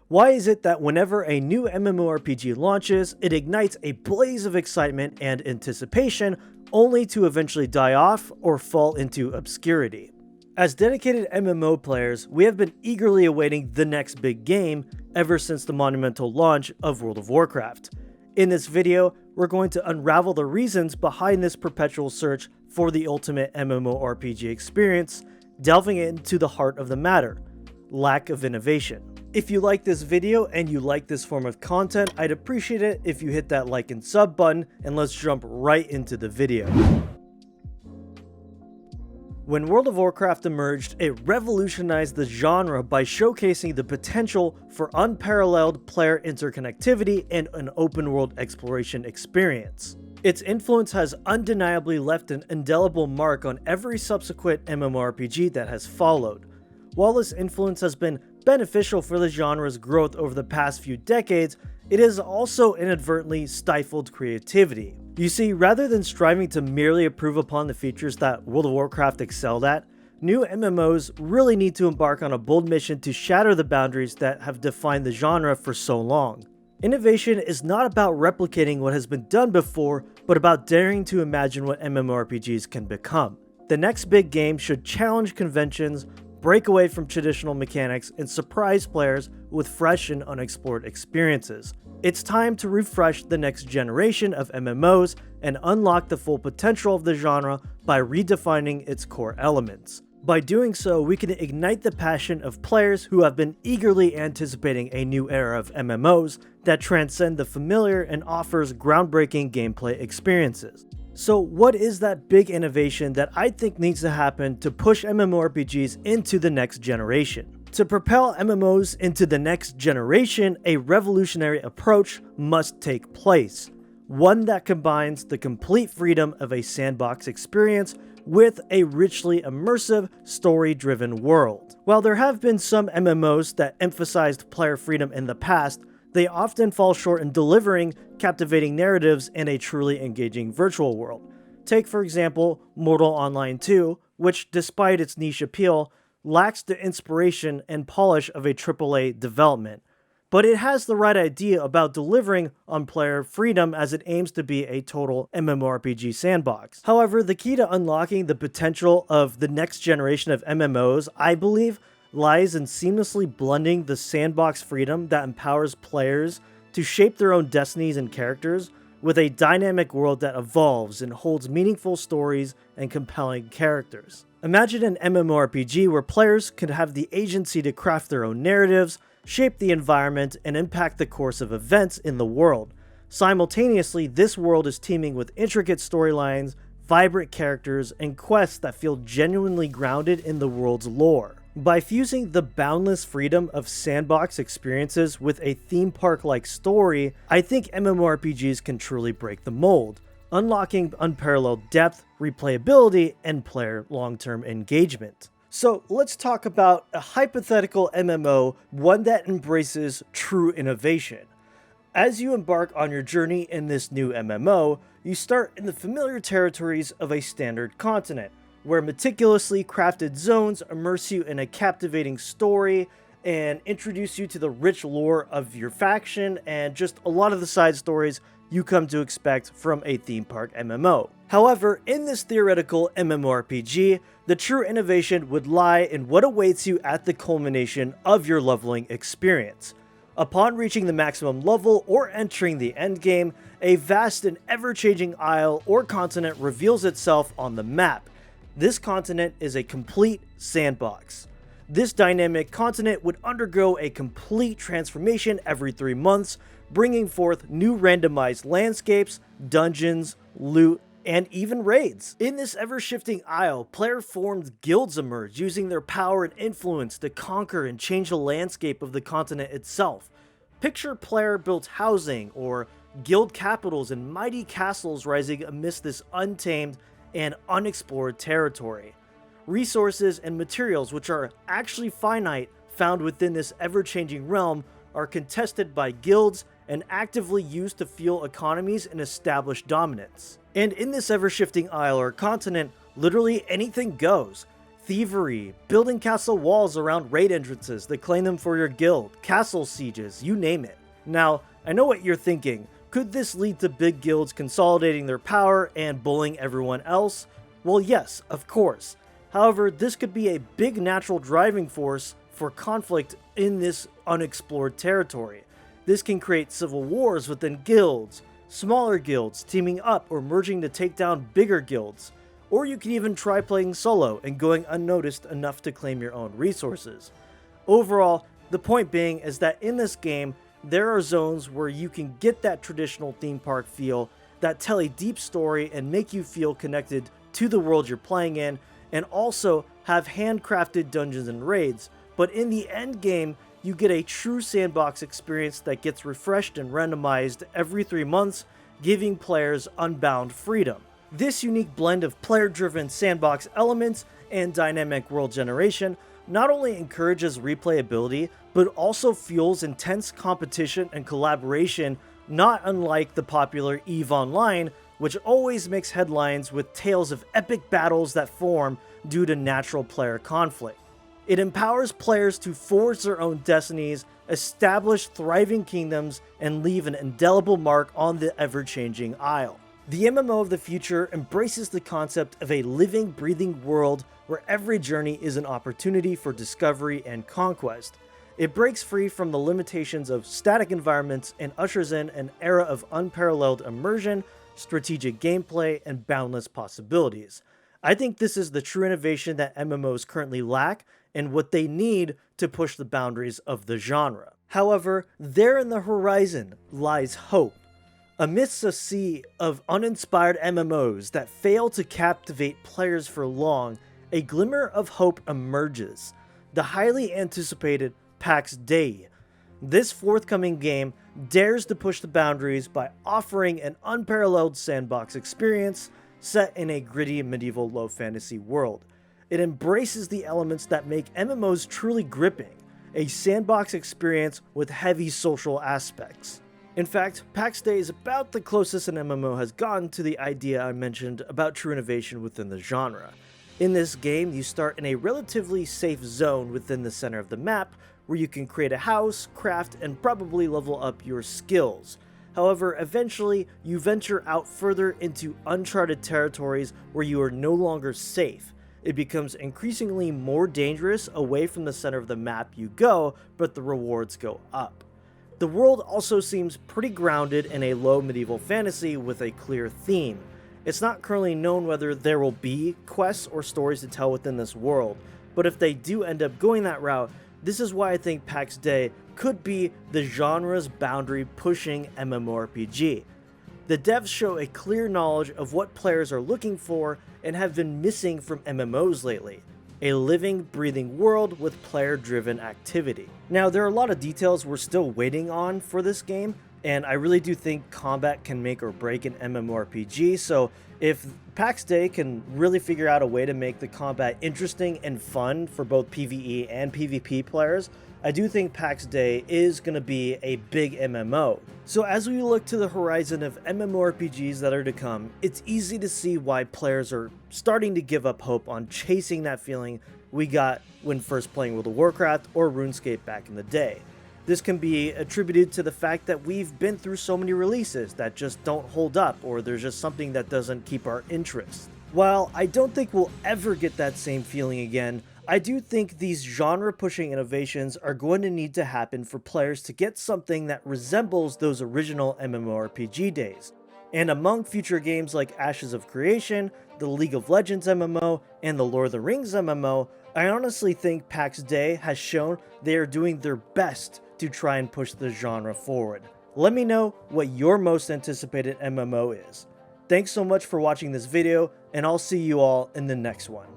Why is it that whenever a new MMORPG launches, it ignites a blaze of excitement and anticipation, only to eventually die off or fall into obscurity? As dedicated MMO players, we have been eagerly awaiting the next big game ever since the monumental launch of World of Warcraft. In this video, we're going to unravel the reasons behind this perpetual search for the ultimate MMORPG experience, delving into the heart of the matter: lack of innovation. If you like this video and you like this form of content, I'd appreciate it if you hit that like and sub button, and let's jump right into the video. When World of Warcraft emerged, it revolutionized the genre by showcasing the potential for unparalleled player interconnectivity and an open-world exploration experience. Its influence has undeniably left an indelible mark on every subsequent MMORPG that has followed. While this influence has been beneficial for the genre's growth over the past few decades, it has also inadvertently stifled creativity. You see, rather than striving to merely improve upon the features that World of Warcraft excelled at, new MMOs really need to embark on a bold mission to shatter the boundaries that have defined the genre for so long. Innovation is not about replicating what has been done before, but about daring to imagine what MMORPGs can become. The next big game should challenge conventions, break away from traditional mechanics, and surprise players with fresh and unexplored experiences. It's time to refresh the next generation of MMOs and unlock the full potential of the genre by redefining its core elements. By doing so, we can ignite the passion of players who have been eagerly anticipating a new era of MMOs that transcend the familiar and offers groundbreaking gameplay experiences. So what is that big innovation that I think needs to happen to push MMORPGs into the next generation? To propel MMOs into the next generation, a revolutionary approach must take place. One that combines the complete freedom of a sandbox experience with a richly immersive, story-driven world. While there have been some MMOs that emphasized player freedom in the past, they often fall short in delivering captivating narratives and a truly engaging virtual world. Take, for example, Mortal Online 2, which, despite its niche appeal, lacks the inspiration and polish of a AAA development. But it has the right idea about delivering on player freedom as it aims to be a total MMORPG sandbox. However, the key to unlocking the potential of the next generation of MMOs, I believe, lies in seamlessly blending the sandbox freedom that empowers players to shape their own destinies and characters with a dynamic world that evolves and holds meaningful stories and compelling characters. Imagine an MMORPG where players could have the agency to craft their own narratives, shape the environment, and impact the course of events in the world. Simultaneously, this world is teeming with intricate storylines, vibrant characters, and quests that feel genuinely grounded in the world's lore. By fusing the boundless freedom of sandbox experiences with a theme park-like story, I think MMORPGs can truly break the mold, unlocking unparalleled depth, replayability, and player long-term engagement. So let's talk about a hypothetical MMO, one that embraces true innovation. As you embark on your journey in this new MMO, you start in the familiar territories of a standard continent, where meticulously crafted zones immerse you in a captivating story and introduce you to the rich lore of your faction and just a lot of the side stories you come to expect from a theme park MMO. However, in this theoretical MMORPG, the true innovation would lie in what awaits you at the culmination of your leveling experience. Upon reaching the maximum level or entering the endgame, a vast and ever-changing isle or continent reveals itself on the map. This continent is a complete sandbox. This dynamic continent would undergo a complete transformation every 3 months, bringing forth new randomized landscapes, dungeons, loot, and even raids. In this ever-shifting isle, player-formed guilds emerge, using their power and influence to conquer and change the landscape of the continent itself. Picture player-built housing or guild capitals and mighty castles rising amidst this untamed and unexplored territory. Resources and materials, which are actually finite, found within this ever-changing realm, are contested by guilds and actively used to fuel economies and establish dominance. And in this ever-shifting isle or continent, literally anything goes. thievery, building castle walls around raid entrances to claim them for your guild, castle sieges, you name it. Now, I know what you're thinking. Could this lead to big guilds consolidating their power and bullying everyone else? Well, yes, of course. However, this could be a big natural driving force for conflict in this unexplored territory. This can create civil wars within guilds, smaller guilds teaming up or merging to take down bigger guilds. Or you can even try playing solo and going unnoticed enough to claim your own resources. Overall, the point being is that in this game, there are zones where you can get that traditional theme park feel that tell a deep story and make you feel connected to the world you're playing in, and also have handcrafted dungeons and raids, but in the end game, you get a true sandbox experience that gets refreshed and randomized every 3 months, giving players unbound freedom. This unique blend of player-driven sandbox elements and dynamic world generation not only encourages replayability, but also fuels intense competition and collaboration, not unlike the popular EVE Online, which always makes headlines with tales of epic battles that form due to natural player conflict. It empowers players to forge their own destinies, establish thriving kingdoms, and leave an indelible mark on the ever-changing Isle. The MMO of the future embraces the concept of a living, breathing world where every journey is an opportunity for discovery and conquest. It breaks free from the limitations of static environments and ushers in an era of unparalleled immersion, strategic gameplay, and boundless possibilities. I think this is the true innovation that MMOs currently lack and what they need to push the boundaries of the genre. However, there in the horizon lies hope. Amidst a sea of uninspired MMOs that fail to captivate players for long, a glimmer of hope emerges. The highly anticipated Pax Dei. This forthcoming game dares to push the boundaries by offering an unparalleled sandbox experience set in a gritty medieval low fantasy world. It embraces the elements that make MMOs truly gripping, a sandbox experience with heavy social aspects. In fact, Pax Dei is about the closest an MMO has gotten to the idea I mentioned about true innovation within the genre. In this game, you start in a relatively safe zone within the center of the map, where you can create a house, craft, and probably level up your skills. However, eventually, you venture out further into uncharted territories where you are no longer safe. It becomes increasingly more dangerous away from the center of the map you go, but the rewards go up. The world also seems pretty grounded in a low medieval fantasy with a clear theme. It's not currently known whether there will be quests or stories to tell within this world, but if they do end up going that route, this is why I think Pax Dei could be the genre's boundary-pushing MMORPG. The devs show a clear knowledge of what players are looking for and have been missing from MMOs lately. A living, breathing world with player-driven activity. Now, there are a lot of details we're still waiting on for this game, and I really do think combat can make or break an MMORPG, so if Pax Dei can really figure out a way to make the combat interesting and fun for both PvE and PvP players, I do think Pax Dei is going to be a big MMO. So as we look to the horizon of MMORPGs that are to come, it's easy to see why players are starting to give up hope on chasing that feeling we got when first playing World of Warcraft or RuneScape back in the day. This can be attributed to the fact that we've been through so many releases that just don't hold up, or there's just something that doesn't keep our interest. While I don't think we'll ever get that same feeling again, I do think these genre-pushing innovations are going to need to happen for players to get something that resembles those original MMORPG days. And among future games like Ashes of Creation, the League of Legends MMO, and the Lord of the Rings MMO, I honestly think Pax Dei has shown they are doing their best to try and push the genre forward. Let me know what your most anticipated MMO is. Thanks so much for watching this video, and I'll see you all in the next one.